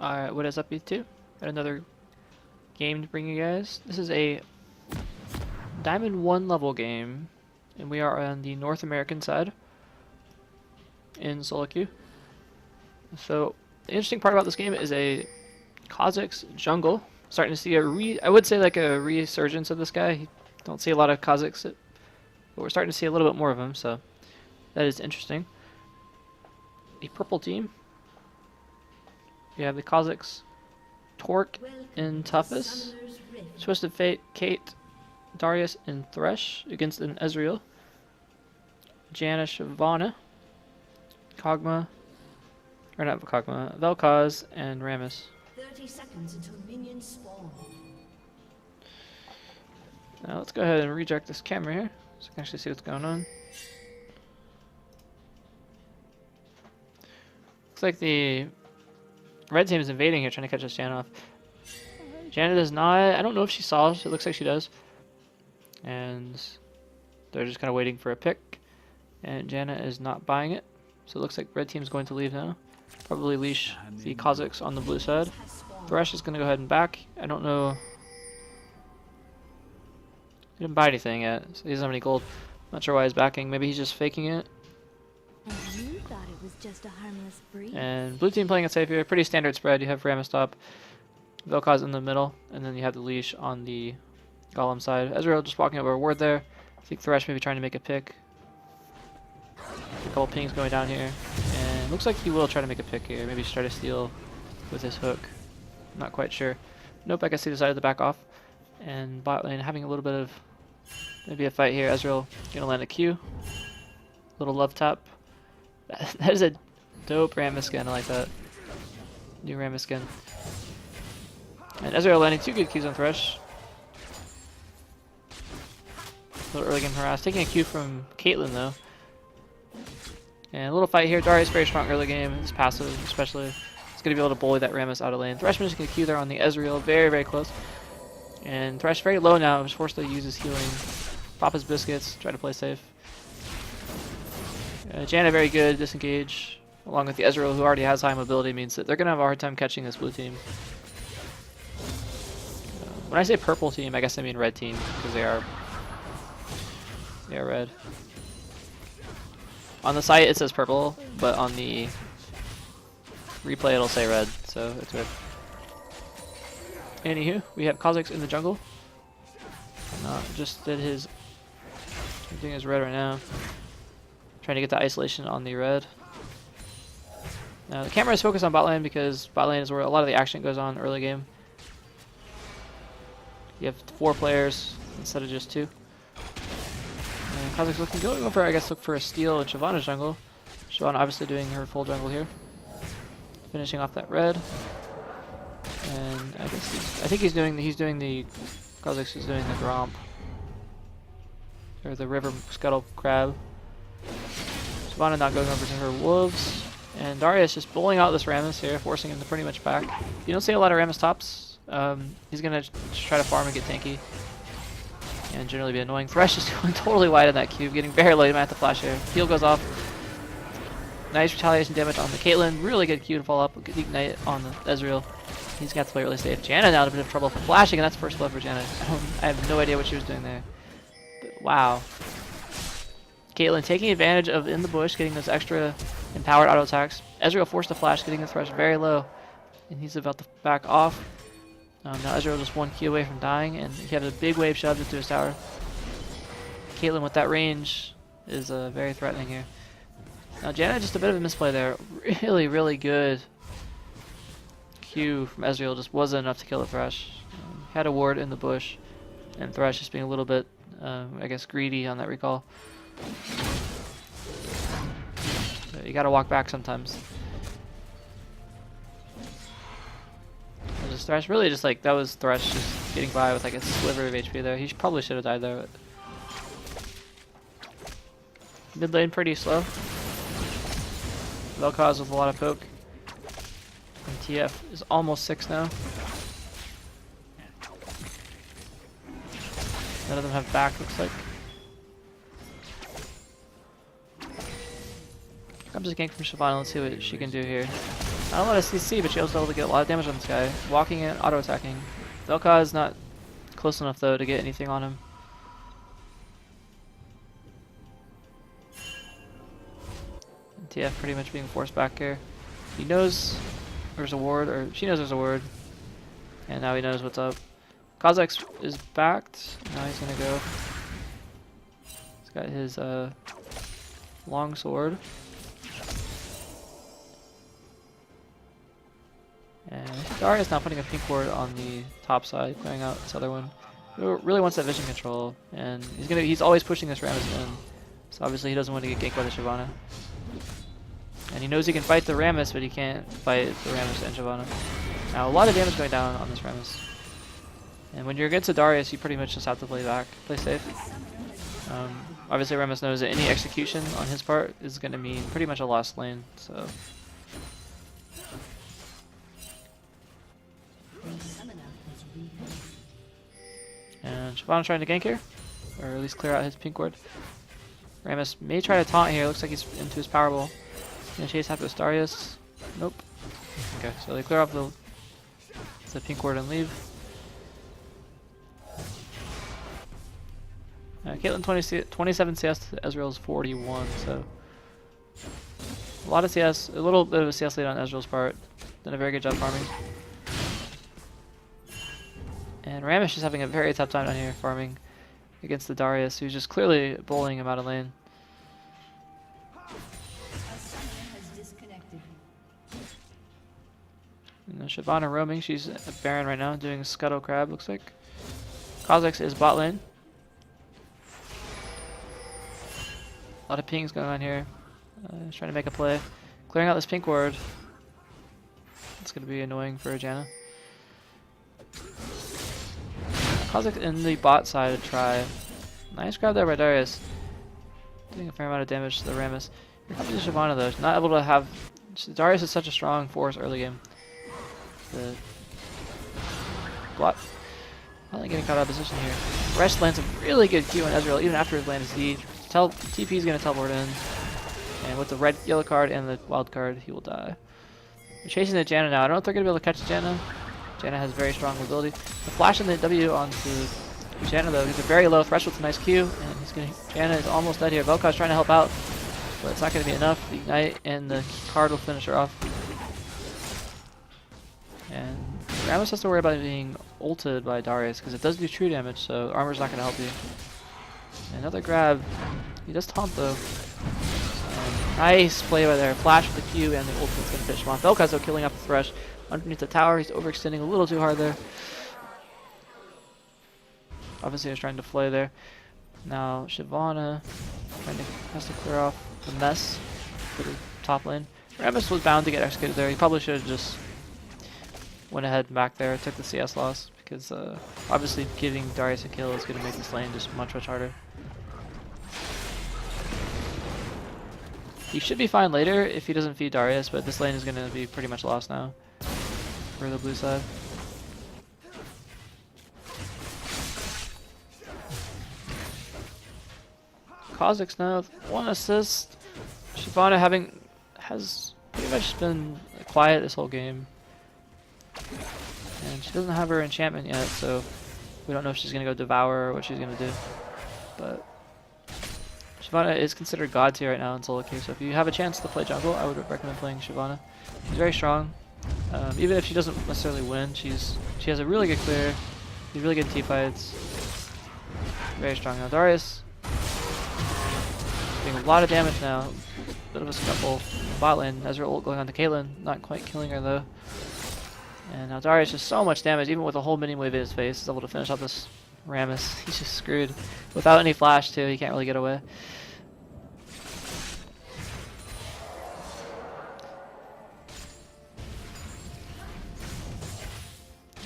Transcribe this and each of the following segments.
Alright, what is up, you two? Got another game to bring you guys. This is a Diamond 1 level game, and we are on the North American side in solo queue. So, the interesting part about this game is a Kazakh's jungle. Starting to see I would say like a resurgence of this guy. Don't see a lot of Kazakhs, but we're starting to see a little bit more of him, so that is interesting. A purple team. We have the Kazakhs, Torque and Toughest, Twisted Fate, Kate, Darius, and Thresh against an Ezreal, Janna, Shyvana, Kog'Maw, or not Kog'Maw, Vel'Koz, and Rammus. 30 seconds until minions spawn. Now let's go ahead and reject this camera here so I can actually see what's going on. Looks like the red team is invading here, trying to catch this Janna off. Janna does not. I don't know if she saw us. It looks like she does. And they're just kind of waiting for a pick. And Janna is not buying it. So it looks like red team's going to leave now. Probably leash the Kazakhs on the blue side. Thresh is going to go ahead and back. I don't know. He didn't buy anything yet, so he doesn't have any gold. Not sure why he's backing. Maybe he's just faking it. And you thought it was just a harmless breeze. And blue team playing it safe here. Pretty standard spread. You have Rammus top, Vel'Koz in the middle, and then you have the leash on the Golem side. Ezreal just walking over a ward there. I think Thresh maybe trying to make a pick. A couple pings going down here. And looks like he will try to make a pick here. Maybe try to steal with his hook. Not quite sure. Nope, I guess he decided to back off. And bot lane having a little bit of maybe a fight here. Ezreal gonna land a Q. Little love tap. That is a dope Rammus skin. I like that. New Rammus skin. And Ezreal landing 2 good Qs on Thresh. A little early game harass. Taking a Q from Caitlyn though. And a little fight here. Darius very strong early game. His passive especially. He's going to be able to bully that Rammus out of lane. Thresh just going to Q there on the Ezreal. Very, very close. And Thresh very low now. He's forced to use his healing. Pop his biscuits. Try to play safe. Janna very good. Disengage. Along with the Ezreal who already has high mobility means that they're going to have a hard time catching this blue team. When I say purple team, I guess I mean red team because they are red. On the site it says purple, but on the replay it'll say red, so it's red. Anywho, we have Kazakhs in the jungle. Just did his doing his red right now. Trying to get the isolation on the red. Now the camera is focused on bot lane because bot lane is where a lot of the action goes on early game. You have 4 players instead of just 2. And Kazakhs looking going for, I guess, look for a steal in Shyvana's jungle. Shyvana obviously doing her full jungle here. Finishing off that red. And I guess I think he's doing the Kazakhs is doing the Gromp. Or the river scuttle crab. Shyvana not going over to her wolves. And Darius just bullying out this Rammus here, forcing him to pretty much back. You don't see a lot of Rammus tops. He's gonna try to farm and get tanky. And generally be annoying. Thresh is going totally wide in that cube, getting very low. You might have to flash here. Heal goes off. Nice retaliation damage on the Caitlyn. Really good Q to follow up. Good ignite on the Ezreal. He's got to play really safe. Janna now in a bit of trouble for flashing, and that's first blood for Janna. I have no idea what she was doing there. But wow. Caitlyn taking advantage of in the bush, getting those extra empowered auto attacks. Ezreal forced to flash, getting the Thresh very low. And he's about to back off. Now Ezreal just 1 Q away from dying, and he has a big wave shoved into his tower. Caitlyn with that range is very threatening here. Now Janna just a bit of a misplay there. Really, really good Q from Ezreal just wasn't enough to kill the Thresh. Had a ward in the bush, and Thresh just being a little bit, I guess, greedy on that recall. But you gotta walk back sometimes. Thresh really just like that was Thresh just getting by with like a sliver of HP there. He probably should have died there. But mid lane pretty slow. Vel'Koz with a lot of poke. And TF is almost 6 now. None of them have back, looks like. I'm just ganking from Shyvana. Let's see what she can do here. Not a lot of CC, but she was able to get a lot of damage on this guy. Walking in, auto-attacking. Velka is not close enough, though, to get anything on him. And TF pretty much being forced back here. He knows there's a ward, or she knows there's a ward. And now he knows what's up. Kazakh is backed. Now he's gonna go. He's got his long sword. And Darius now putting a pink ward on the top side, clearing out this other one. He really wants that vision control, and he's always pushing this Rammus in. So obviously he doesn't want to get ganked by the Shyvana. And he knows he can fight the Rammus, but he can't fight the Rammus and Shyvana. Now a lot of damage going down on this Rammus. And when you're against a Darius, you pretty much just have to play back, play safe. Obviously Rammus knows that any execution on his part is going to mean pretty much a lost lane, so... And Shyvana trying to gank here, or at least clear out his pink ward. Rammus may try to taunt here, looks like he's into his Powerball. Gonna chase after Darius. Nope. Okay, so they clear off the pink ward and leave. Caitlyn 27 CS to Ezreal's 41, so a lot of CS, a little bit of a CS lead on Ezreal's part. Done a very good job farming. And Rammus is having a very tough time down here farming against the Darius, who's just clearly bullying him out of lane. And Shyvana roaming, she's a Baron right now, doing Scuttle Crab, looks like. Kha'Zix is bot lane. A lot of pings going on here. He's trying to make a play. Clearing out this pink ward. It's going to be annoying for Janna. Kha'Zix in the bot side to try. Nice grab there by Darius. Doing a fair amount of damage to the Rammus. Here comes the Shyvana though. She's not able to have... Darius is such a strong force early game. The... Blot. Finally getting caught out of position here. Resh lands a really good Q on Ezreal even after his land is D. TP is going to teleport in. And with the red, yellow card and the wild card, he will die. We're chasing the Janna now. I don't know if they're going to be able to catch Janna. Janna has very strong mobility. The flash and the W onto Janna though. He's a very low thresh with a nice Q. And he's going to... Janna is almost dead here. Velka's trying to help out. But it's not going to be enough. The Ignite and the card will finish her off. And Rammus has to worry about being ulted by Darius because it does do true damage, so armor's not going to help you. Another grab. He does taunt though. Nice play by there. Flash with the Q and the ultimate's going to finish him off. Velka's though killing off the Thresh underneath the tower. He's overextending a little too hard there. Obviously, he was trying to play there. Now Shyvana has to clear off the mess for the top lane. Rammus was bound to get executed there. He probably should have just went ahead and back there, took the CS loss because obviously giving Darius a kill is going to make this lane just much harder. He should be fine later if he doesn't feed Darius, but this lane is going to be pretty much lost now for the blue side. Kha'Zix now, 1 assist. Shyvana has pretty much been quiet this whole game. And she doesn't have her enchantment yet, so we don't know if she's going to go Devour or what she's going to do. But Shyvana is considered god tier right now in solo queue, so if you have a chance to play jungle, I would recommend playing Shyvana. She's very strong. Even if she doesn't necessarily win, she has a really good clear, really good teamfights. Very strong now. Darius doing a lot of damage now. Bit of a scuffle. Bot lane, Ezreal ult going on to Caitlyn, not quite killing her though. And now Darius just so much damage, even with a whole minion wave in his face, is able to finish off this Rammus. He's just screwed. Without any flash too, he can't really get away.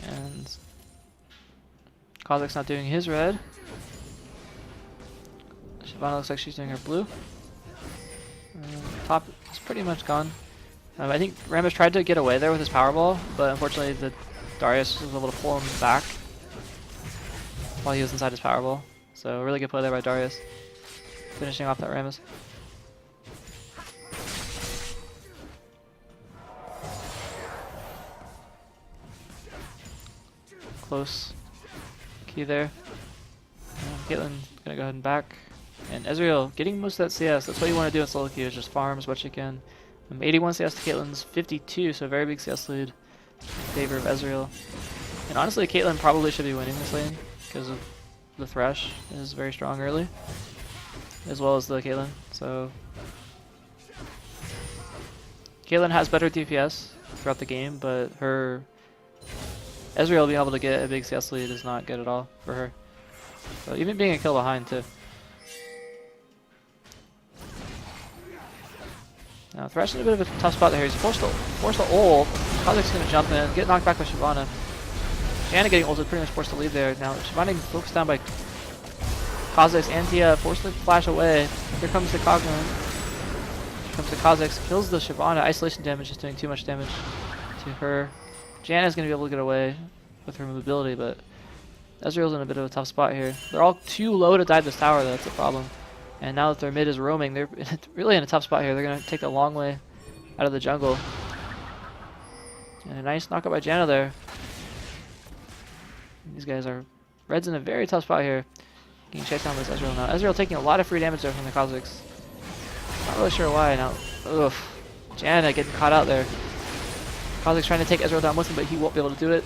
And Kha'Zix's not doing his red. Shyvana looks like she's doing her blue. Top is pretty much gone. I think Rammus tried to get away there with his Powerball, but unfortunately the Darius was able to pull him back while he was inside his Powerball. So a really good play there by Darius, finishing off that Rammus. close key there. Caitlyn's gonna go ahead and back. And Ezreal getting most of that CS. That's what you want to do in solo queue, is just farm as much as you can. 81 CS to Caitlyn's 52, so a very big CS lead in favor of Ezreal. And honestly, Caitlyn probably should be winning this lane because of the Thresh is very strong early, as well as the Caitlyn. So Caitlyn has better DPS throughout the game, but her Ezreal being able to get a big CS lead is not good at all for her. So even being a kill behind too. Now Thresh in a bit of a tough spot there. He's forced to ult. Kha'Zix's gonna jump in, get knocked back by Shyvana. Janna getting ulted, pretty much forced to leave there. Now Shyvana getting focused down by Kha'Zix and Tia, forced to flash away. Here comes the Kog'Maw. Here comes the Kha'Zix, kills the Shyvana. Isolation damage is doing too much damage to her. Janna's gonna be able to get away with her mobility, but Ezreal's in a bit of a tough spot here. They're all too low to dive this tower though, that's the problem. And now that their mid is roaming, they're really in a tough spot here. They're going to take the long way out of the jungle. And a nice knockup by Janna there. These guys are... Red's in a very tough spot here. Getting chased down by this Ezreal now. Ezreal taking a lot of free damage there from the Kha'Zix. Not really sure why now. Ugh. Janna getting caught out there. Kha'Zix trying to take Ezreal down with him, but he won't be able to do it.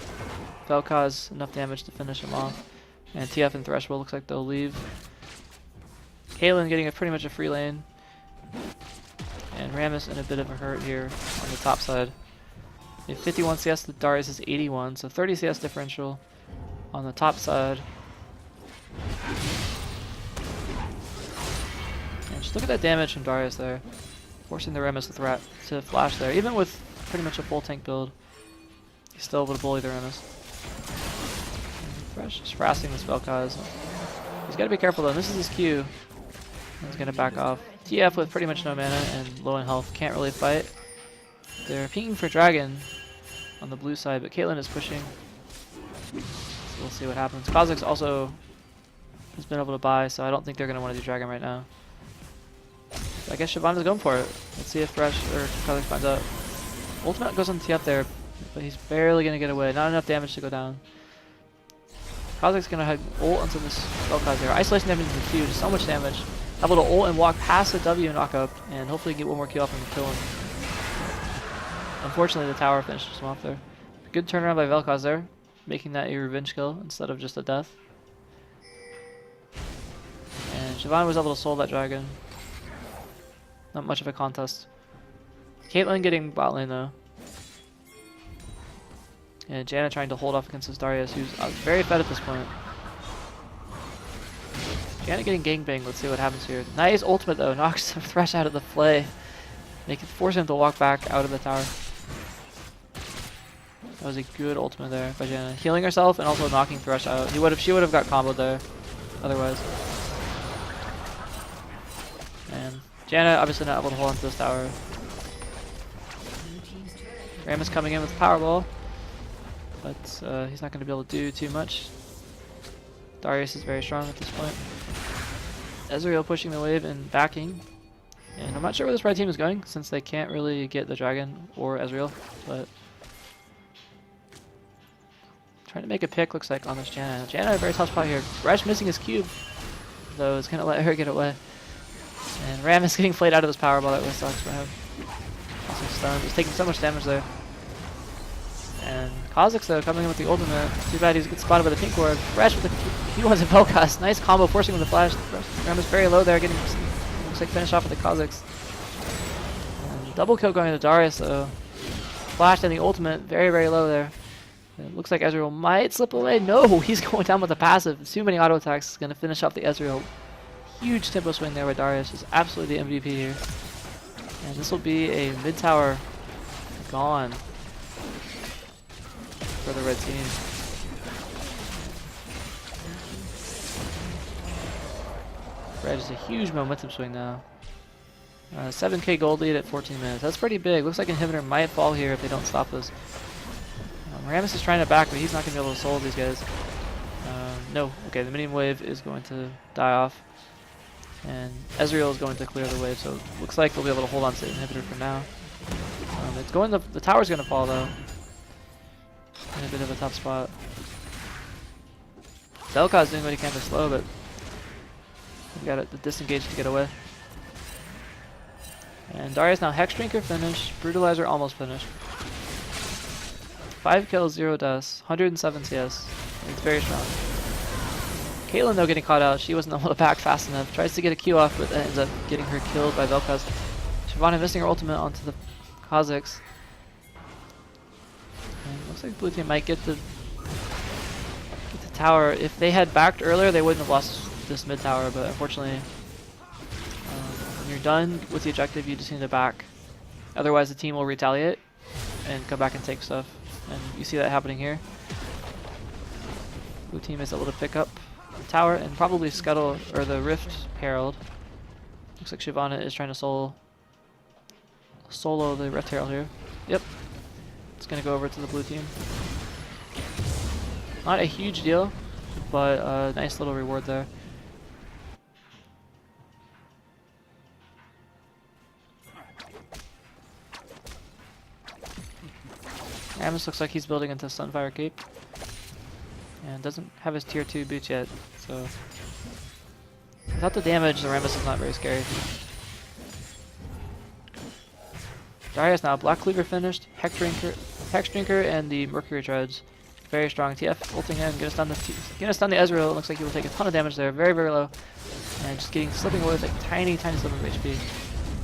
That'll cause enough damage to finish him off. And TF and Thresh will looks like they'll leave. Caitlyn getting pretty much a free lane. And Rammus in a bit of a hurt here on the top side. They have 51 CS to Darius is 81, so 30 CS differential on the top side. And just look at that damage from Darius there. Forcing the Rammus to flash there. Even with pretty much a full tank build, he's still able to bully the Rammus. Thresh just harassing the Spellcause. He's got to be careful though, this is his Q. He's going to back off. TF with pretty much no mana and low in health can't really fight. They're peeking for Dragon on the blue side, but Caitlyn is pushing. So we'll see what happens. Kha'Zix also has been able to buy, so I don't think they're going to want to do Dragon right now. So I guess Shyvana's going for it. Let's see if Thresh or Kha'Zix finds out. Ultimate goes on TF there, but he's barely going to get away. Not enough damage to go down. Kha'Zix's going to head ult onto this Spellcause there. Isolation damage is huge, so much damage. Able to ult and walk past the W knockup and hopefully get one more kill off him and kill him. Unfortunately, the tower finishes him off there. Good turnaround by Vel'Koz there, making that a revenge kill instead of just a death. And Shyvana was able to soul that dragon. Not much of a contest. Caitlyn getting bot lane though. And Janna trying to hold off against this Darius, who's very fed at this point. Janna getting gangbanged. Let's see what happens here. Nice ultimate though. Knocks the Thresh out of the play. Force him to walk back out of the tower. That was a good ultimate there by Janna. Healing herself and also knocking Thresh out. She would have got comboed there otherwise. And Janna obviously not able to hold on to this tower. Ram is coming in with Powerball, but he's not going to be able to do too much. Darius is very strong at this point. Ezreal pushing the wave and backing. And I'm not sure where this red team is going since they can't really get the dragon or Ezreal, but trying to make a pick looks like on this Janna. Janna a very tough spot here. Thresh missing his cube, though is going to let her get away. And Ram is getting played out of this Powerball. That really sucks for him. Also stunned. He's taking so much damage there. And Kha'Zix though coming in with the ultimate. Too bad he's good spotted by the pink ward. Thresh with the he wants a Vel'Koz. Nice combo forcing him to flash. Ram is very low there, getting looks like finished off with the Kha'Zix. And double kill going to Darius though. Flash and the ultimate, very very low there. It looks like Ezreal might slip away. No, he's going down with the passive. Too many auto attacks is going to finish off the Ezreal. Huge tempo swing there by Darius. Is absolutely the MVP here. And this will be a mid tower gone for the red team. Red is a huge momentum swing now. 7k gold lead at 14 minutes. That's pretty big. Looks like Inhibitor might fall here if they don't stop this. Rammus is trying to back, but he's not going to be able to soul these guys. No. Okay, the minion wave is going to die off. And Ezreal is going to clear the wave, so it looks like they'll be able to hold on to the Inhibitor for now. It's going the tower's going to fall, though. In a bit of a tough spot. Vel'Koz doing what he can to slow, but we got it, the disengage to get away. And Darius now Hex Drinker finished, Brutalizer almost finished. 5 kills, 0 deaths, 107 CS. It's very strong. Caitlyn though getting caught out, she wasn't able to back fast enough. Tries to get a Q off, but ends up getting her killed by Vel'Koz. Shyvana missing her ultimate onto the Kha'Zix. And looks like blue team might get the tower. If they had backed earlier, they wouldn't have lost this mid tower, but unfortunately, when you're done with the objective, you just need to back. Otherwise, the team will retaliate and come back and take stuff. And you see that happening here. Blue team is able to pick up the tower and probably scuttle, or the Rift Herald. Looks like Shyvana is trying to solo the Rift Herald here. Yep. It's going to go over to the blue team. Not a huge deal, but a nice little reward there. Rammus looks like he's building into Sunfire Cape. And doesn't have his tier 2 boots yet, so without the damage, the Rammus is not very scary. Darius now, Black Cleaver finished, Hex Drinker, and the Mercury Treads. Very strong. TF ulting in, gonna stun the Ezreal. It looks like he will take a ton of damage there, very, very low. And just slipping away with a tiny, tiny slip of HP.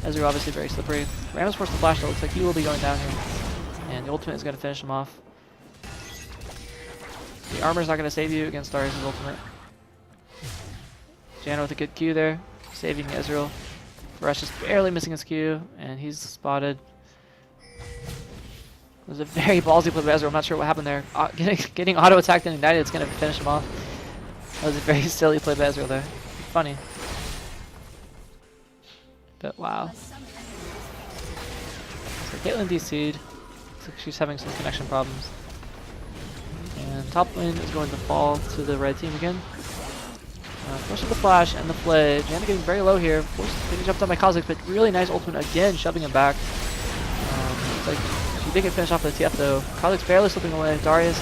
Ezreal obviously very slippery. Rammus forced the flash though, looks like he will be going down here. And the ultimate is gonna finish him off. The armor's not gonna save you against Darius' ultimate. Janna with a good Q there, saving Ezreal. Thresh just barely missing his Q, and he's spotted. It was a very ballsy play by Ezreal. I'm not sure what happened there. Getting auto attacked and ignited is going to finish him off. That was a very silly play by Ezreal there. Funny. But wow. So Caitlyn DC'd. Looks like she's having some connection problems. And top lane is going to fall to the red team again. First with the flash and the play. Janna getting very low here. Getting jumped on by Kha'Zix, but really nice ultimate again, shoving him back. Looks like she did get finished off the TF though. Kha'Zix barely slipping away. Darius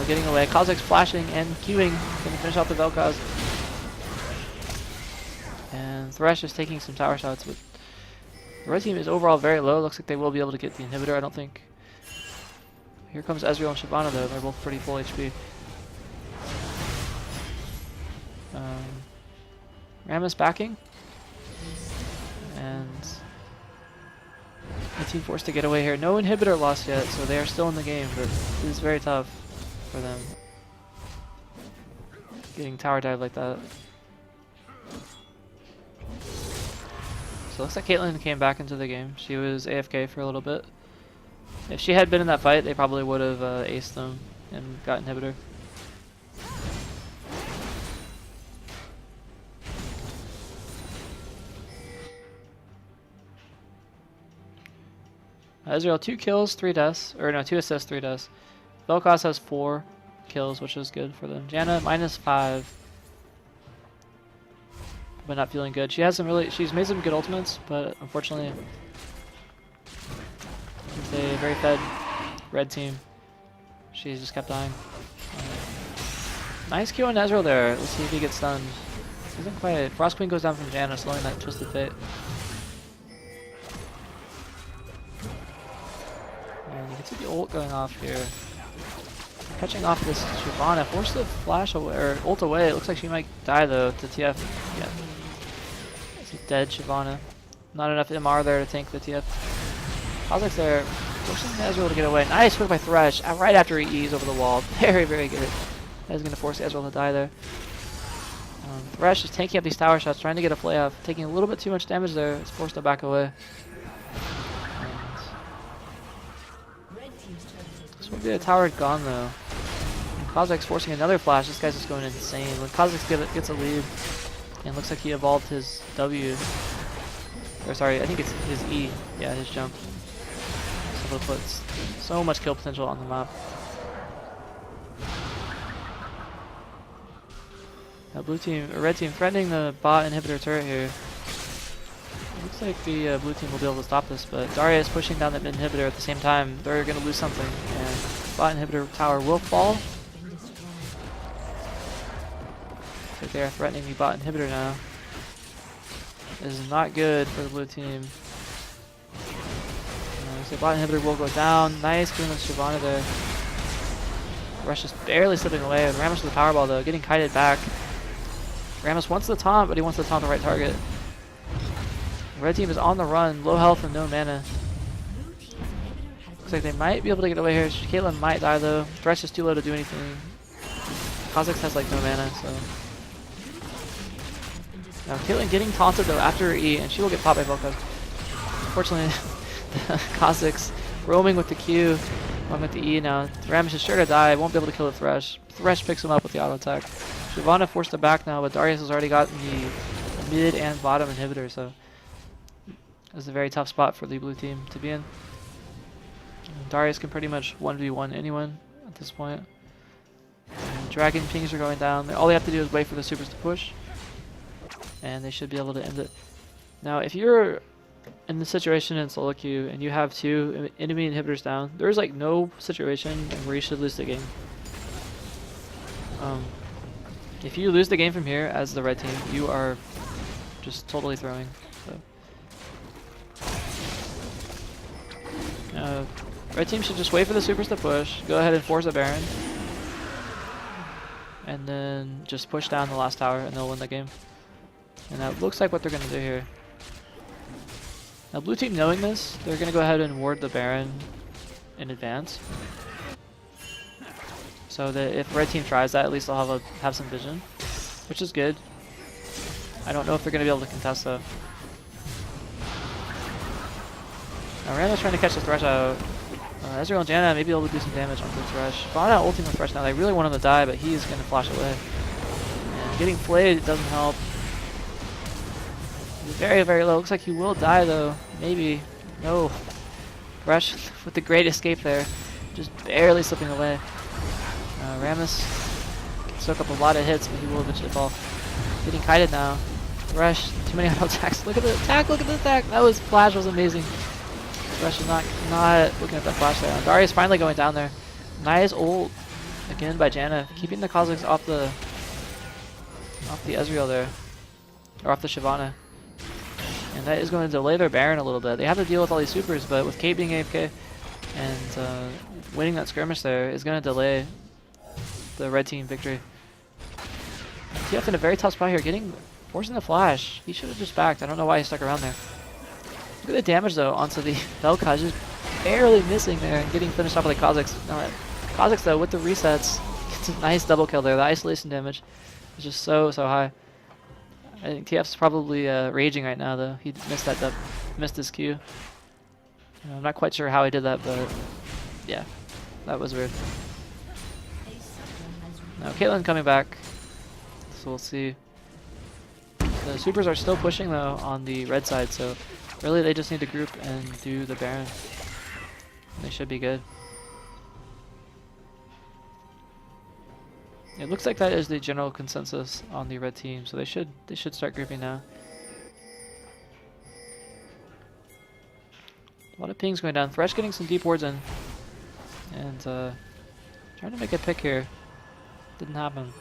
getting away. Kha'Zix flashing and queuing. Going to finish off the Vel'Koz. And Thresh is taking some tower shots, but the red team is overall very low. Looks like they will be able to get the inhibitor, I don't think. Here comes Ezreal and Shyvana though. They're both pretty full HP. Rammus backing, and the team forced to get away here. No inhibitor lost yet, so they are still in the game, but it is very tough for them. Getting tower dive like that. So it looks like Caitlyn came back into the game. She was AFK for a little bit. If she had been in that fight, they probably would have aced them and got inhibitor. Ezreal 2 kills, 3 deaths, or no, 2 assists, 3 deaths. Vel'Koz has 4 kills, which is good for them. Janna -5, but not feeling good. She has some she's made some good ultimates, but unfortunately, it's a very fed red team. She's just kept dying. Nice Q on Ezreal there. Let's see if he gets stunned. Isn't quite. Frost Queen goes down from Janna, slowing that Twisted Fate. And you can see the ult going off here. Catching off this Shyvana. Force the flash away, or ult away. It looks like she might die though to TF. Yeah. It's a dead Shyvana. Not enough MR there to tank the TF. Kha'Zix there, forcing Ezreal to get away. Nice work by Thresh, right after he E's over the wall. Very, very good. That is going to force Ezreal to die there. Thresh is tanking up these tower shots, trying to get a play off. Taking a little bit too much damage there. It's forced to back away. This will be a tower gone though. And Kha'Zix forcing another flash. This guy's just going insane. When Kha'Zix gets a lead, and looks like he evolved his W. Or sorry, I think it's his E. Yeah, his jump. So it puts so much kill potential on the map. Now blue team, or red team, threatening the bot inhibitor turret here. Looks like the blue team will be able to stop this, but Darius pushing down that mid inhibitor at the same time. They're going to lose something, and bot inhibitor tower will fall. They are threatening the bot inhibitor now. This is not good for the blue team. So bot inhibitor will go down. Nice clean with Shyvana there. Rush just barely slipping away. Rammus with the powerball though, getting kited back. Rammus wants the taunt, but he wants to taunt the right target. Red team is on the run, low health and no mana. Looks like they might be able to get away here. Caitlyn might die though. Thresh is too low to do anything. Kha'Zix has like no mana, so. Now Caitlyn getting taunted though after her E, and she will get popped by Vel'Koz. Unfortunately, Kha'Zix roaming with the Q, along with the E now. Rammus is sure to die, won't be able to kill the Thresh. Thresh picks him up with the auto attack. Shyvana forced to back now, but Darius has already gotten the mid and bottom inhibitor, so it's a very tough spot for the blue team to be in. Darius can pretty much 1v1 anyone at this point. And Dragon pings are going down. All they have to do is wait for the supers to push, and they should be able to end it. Now, if you're in the situation in solo queue and you have 2 enemy inhibitors down, there's like no situation where you should lose the game. If you lose the game from here as the red team, you are just totally throwing. So. Red team should just wait for the supers to push, go ahead and force a Baron, and then just push down the last tower and they'll win the game. And that looks like what they're going to do here. Now blue team knowing this, they're going to go ahead and ward the Baron in advance. So that if red team tries that, at least they'll have some vision, which is good. I don't know if they're going to be able to contest though. Now Randall's trying to catch the Thresh out. Ezreal and Janna may be able to do some damage on the Thresh. Vana ulting the Thresh now. They really want him to die, but he's going to flash away. And getting flayed doesn't help. He's very, very low. Looks like he will die though. Maybe. No. Thresh with the great escape there. Just barely slipping away. Rammus can soak up a lot of hits, but he will eventually fall. Getting kited now. Thresh, too many auto attacks. Look at the attack, look at the attack. That was, flash was amazing. Thresh is not looking at that flash there. Darius finally going down there. Nice ult again by Janna, keeping the Kha'Zix off the Ezreal there, or off the Shyvana. And that is going to delay their Baron a little bit. They have to deal with all these supers, but with Kate being AFK and winning that skirmish there is going to delay the red team victory. TF in a very tough spot here, forcing the flash. He should have just backed. I don't know why he stuck around there. Look at the damage though onto the Vel'Koz, just barely missing there and getting finished off with the Kha'Zix. Kha'Zix though with the resets gets a nice double kill there. The isolation damage is just so high. I think TF's probably raging right now though. He missed his Q. I'm not quite sure how he did that, but yeah, that was weird. Now Caitlyn coming back, so we'll see. The supers are still pushing though on the red side, so really they just need to group and do the Baron. They should be good. It looks like that is the general consensus on the red team, so they should start grouping now. A lot of pings going down. Thresh getting some deep wards in, and trying to make a pick here. Didn't happen.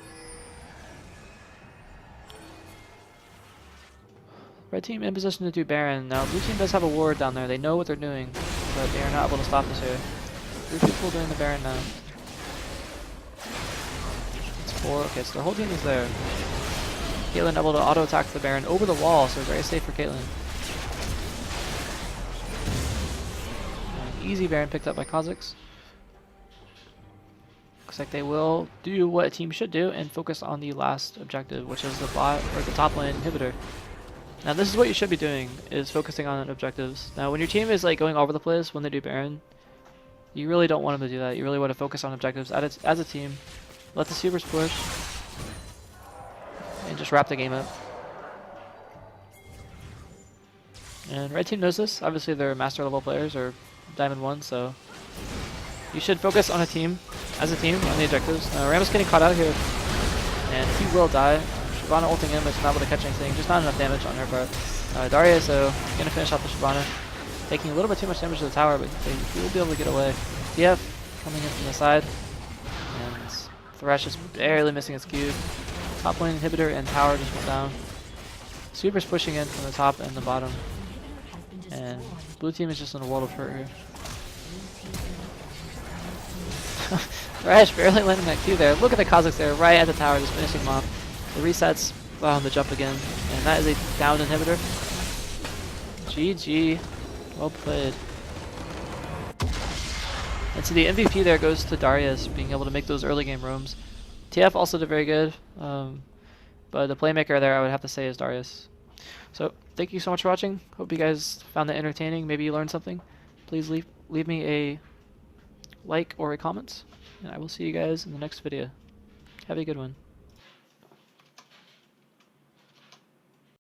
Red team in position to do Baron. Now blue team does have a ward down there. They know what they're doing, but they are not able to stop this here. 3 people doing the Baron now. It's 4. Okay, so the whole team is there. Caitlyn able to auto attack the Baron over the wall, so very safe for Caitlyn. Easy Baron picked up by Kha'Zix. Looks like they will do what a team should do and focus on the last objective, which is the bot or the top lane inhibitor. Now this is what you should be doing, is focusing on objectives. Now when your team is like going all over the place when they do Baron, you really don't want them to do that. You really want to focus on objectives as a team. Let the supers push and just wrap the game up. And red team knows this. Obviously they're master level players or Diamond 1, so you should focus on a team, as a team, on the objectives. Rammus getting caught out here, and he will die. Shyvana ulting him, but she's not able to catch anything. Just not enough damage on her part. Darius, though, going to finish off the Shyvana. Taking a little bit too much damage to the tower, but he will be able to get away. TF coming in from the side, and Thresh is barely missing his Q. Top lane inhibitor and tower just went down. Super's pushing in from the top and the bottom. And blue team is just in a world of hurt here. Rash barely landing that Q there. Look at the Kazakhs there, right at the tower, just finishing him off. The resets on the jump again. And that is a downed inhibitor. GG. Well played. And so the MVP there goes to Darius, being able to make those early game roams. TF also did very good. But the playmaker there, I would have to say, is Darius. So thank you so much for watching. Hope you guys found it entertaining. Maybe you learned something. Please leave me a like or a comment. And I will see you guys in the next video. Have a good one.